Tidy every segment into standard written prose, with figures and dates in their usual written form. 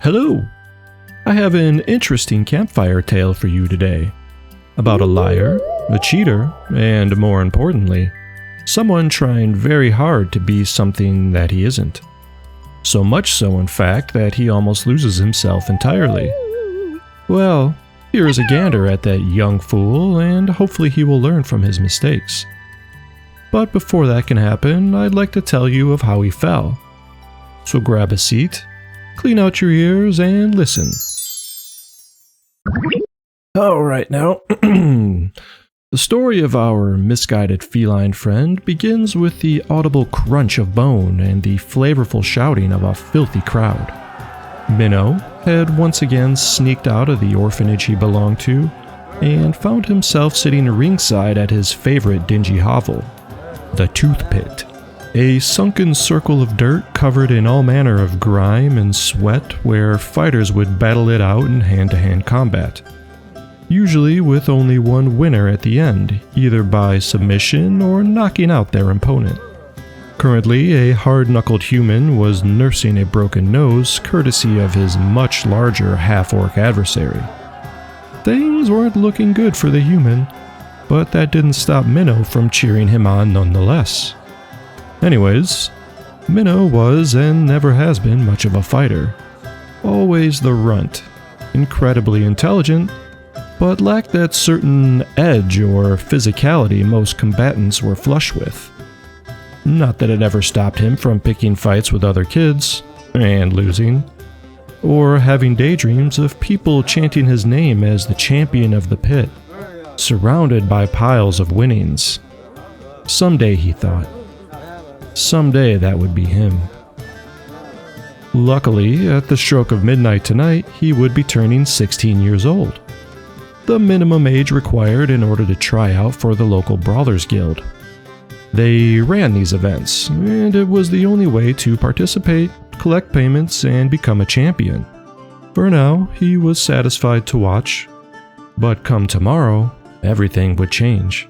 Hello! I have an interesting campfire tale for you today. About a liar, a cheater, and more importantly, someone trying very hard to be something that he isn't. So much so, in fact, that he almost loses himself entirely. Well, here is a gander at that young fool, and hopefully he will learn from his mistakes. But before that can happen, I'd like to tell you of how he fell. So grab a seat, clean out your ears, and listen. Alright now, the story of our misguided feline friend begins with the audible crunch of bone and the flavorful shouting of a filthy crowd. Minnow had once again sneaked out of the orphanage he belonged to and found himself sitting ringside at his favorite dingy hovel, the Tooth Pit, a sunken circle of dirt covered in all manner of grime and sweat where fighters would battle it out in hand-to-hand combat. Usually with only one winner at the end, either by submission or knocking out their opponent. Currently, a hard-knuckled human was nursing a broken nose courtesy of his much larger half-orc adversary. Things weren't looking good for the human, but that didn't stop Minnow from cheering him on nonetheless. Anyways, Minnow was and never has been much of a fighter. Always the runt, incredibly intelligent, but lacked that certain edge or physicality most combatants were flush with. Not that it ever stopped him from picking fights with other kids, and losing, or having daydreams of people chanting his name as the champion of the pit, surrounded by piles of winnings. Someday, he thought. Someday that would be him. Luckily, at the stroke of midnight tonight, he would be turning 16 years old. The minimum age required in order to try out for the local Brawlers Guild. They ran these events, and it was the only way to participate, collect payments, and become a champion. For now, he was satisfied to watch, but come tomorrow, everything would change.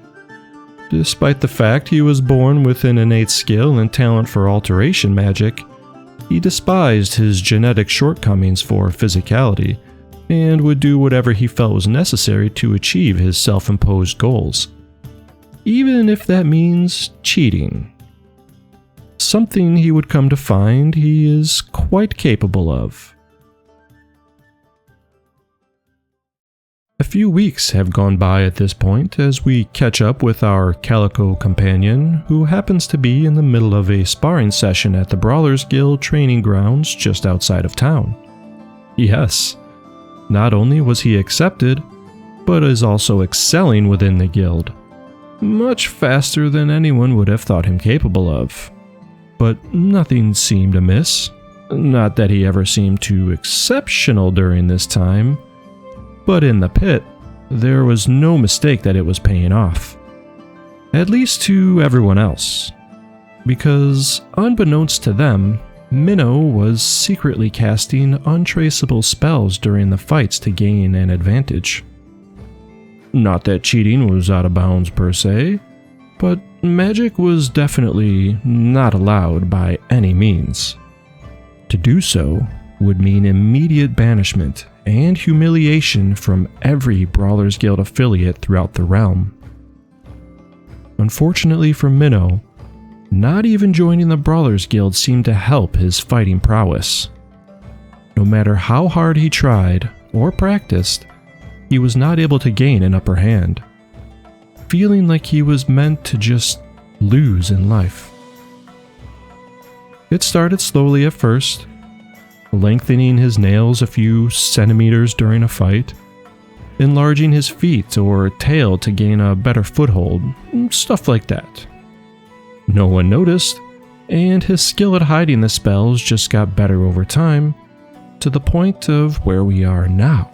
Despite the fact he was born with an innate skill and talent for alteration magic, he despised his genetic shortcomings for physicality, and would do whatever he felt was necessary to achieve his self-imposed goals. Even if that means cheating. Something he would come to find he is quite capable of. A few weeks have gone by at this point as we catch up with our calico companion, who happens to be in the middle of a sparring session at the Brawlers Guild training grounds just outside of town. Yes, not only was he accepted, but is also excelling within the guild. Much faster than anyone would have thought him capable of. But nothing seemed amiss. Not that he ever seemed too exceptional during this time. But in the pit, there was no mistake that it was paying off. At least to everyone else. Because, unbeknownst to them, Minnow was secretly casting untraceable spells during the fights to gain an advantage. Not that cheating was out of bounds per se, but magic was definitely not allowed by any means. To do so would mean immediate banishment and humiliation from every Brawlers Guild affiliate throughout the realm. Unfortunately for Minnow, not even joining the Brawlers Guild seemed to help his fighting prowess. No matter how hard he tried or practiced, he was not able to gain an upper hand, feeling like he was meant to just lose in life. It started slowly at first, lengthening his nails a few centimeters during a fight, enlarging his feet or tail to gain a better foothold, stuff like that. No one noticed, and his skill at hiding the spells just got better over time, to the point of where we are now,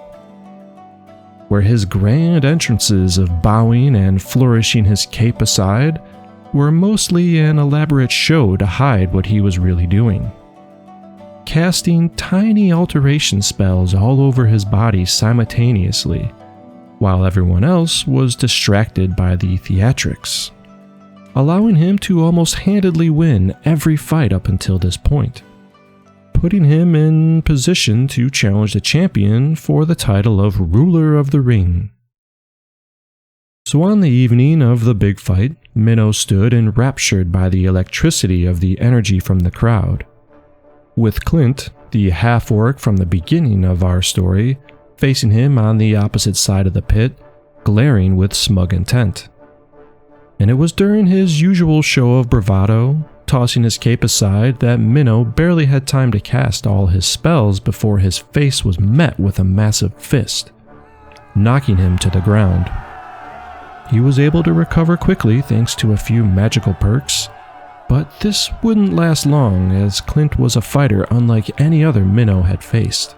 where his grand entrances of bowing and flourishing his cape aside were mostly an elaborate show to hide what he was really doing. Casting tiny alteration spells all over his body simultaneously, while everyone else was distracted by the theatrics, allowing him to almost handedly win every fight up until this point. putting him in position to challenge the champion for the title of Ruler of the Ring. So on the evening of the big fight, Minnow stood enraptured by the electricity of the energy from the crowd, with Clint, the half-orc from the beginning of our story, facing him on the opposite side of the pit, glaring with smug intent. And it was during his usual show of bravado, tossing his cape aside, that Minnow barely had time to cast all his spells before his face was met with a massive fist, knocking him to the ground. He was able to recover quickly thanks to a few magical perks, but this wouldn't last long as Clint was a fighter unlike any other Minnow had faced.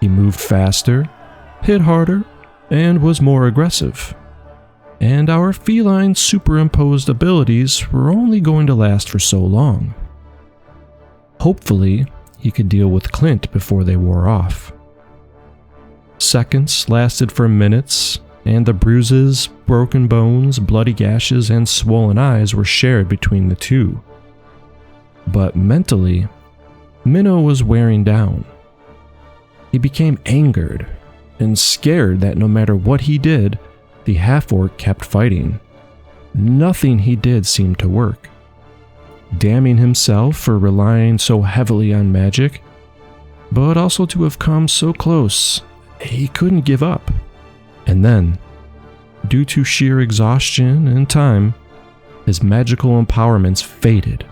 He moved faster, hit harder, and was more aggressive. And our feline superimposed abilities were only going to last for so long. Hopefully, he could deal with Clint before they wore off. Seconds lasted for minutes, and the bruises, broken bones, bloody gashes, and swollen eyes were shared between the two. But mentally, Minnow was wearing down. He became angered and scared that no matter what he did, the half-orc kept fighting. Nothing he did seemed to work. Damning himself for relying so heavily on magic, but also to have come so close, he couldn't give up. And then, due to sheer exhaustion and time, his magical empowerments faded,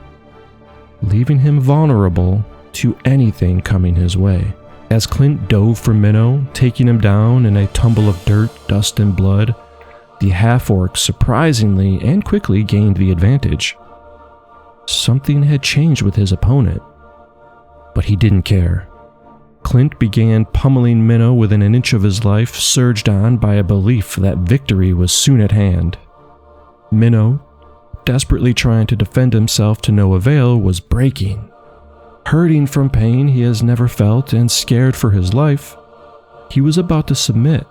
leaving him vulnerable to anything coming his way. As Clint dove for Minnow, taking him down in a tumble of dirt, dust, and blood, the half-orc surprisingly and quickly gained the advantage. Something had changed with his opponent, but he didn't care. Clint began pummeling Minnow within an inch of his life, surged on by a belief that victory was soon at hand. Minnow, desperately trying to defend himself to no avail, was breaking. Hurting from pain he has never felt and scared for his life, he was about to submit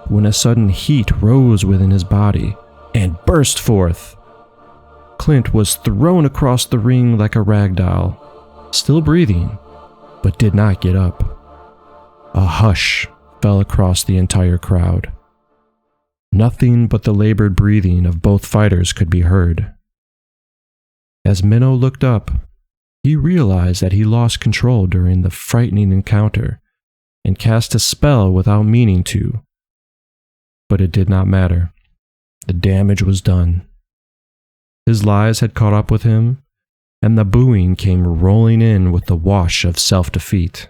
when a sudden heat rose within his body and burst forth. Clint was thrown across the ring like a rag doll, still breathing, but did not get up. A hush fell across the entire crowd. Nothing but the labored breathing of both fighters could be heard. As Minnow looked up, he realized that he lost control during the frightening encounter and cast a spell without meaning to. But it did not matter. The damage was done. His lies had caught up with him, and the booing came rolling in with the wash of self-defeat.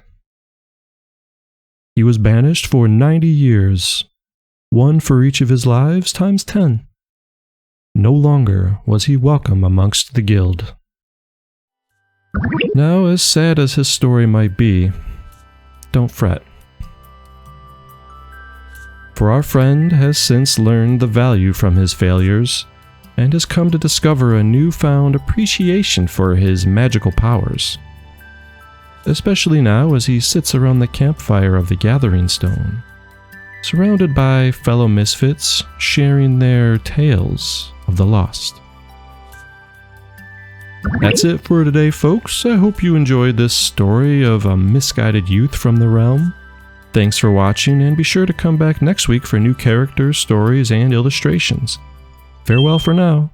He was banished for 90 years, one for each of his lives times 10. No longer was he welcome amongst the guild. Now, as sad as his story might be, don't fret. For our friend has since learned the value from his failures, and has come to discover a newfound appreciation for his magical powers. Especially now as he sits around the campfire of the Gathering Stone, surrounded by fellow misfits sharing their tales of the lost. That's it for today, folks. I hope you enjoyed this story of a misguided youth from the realm. Thanks for watching, and be sure to come back next week for new characters, stories, and illustrations. Farewell for now.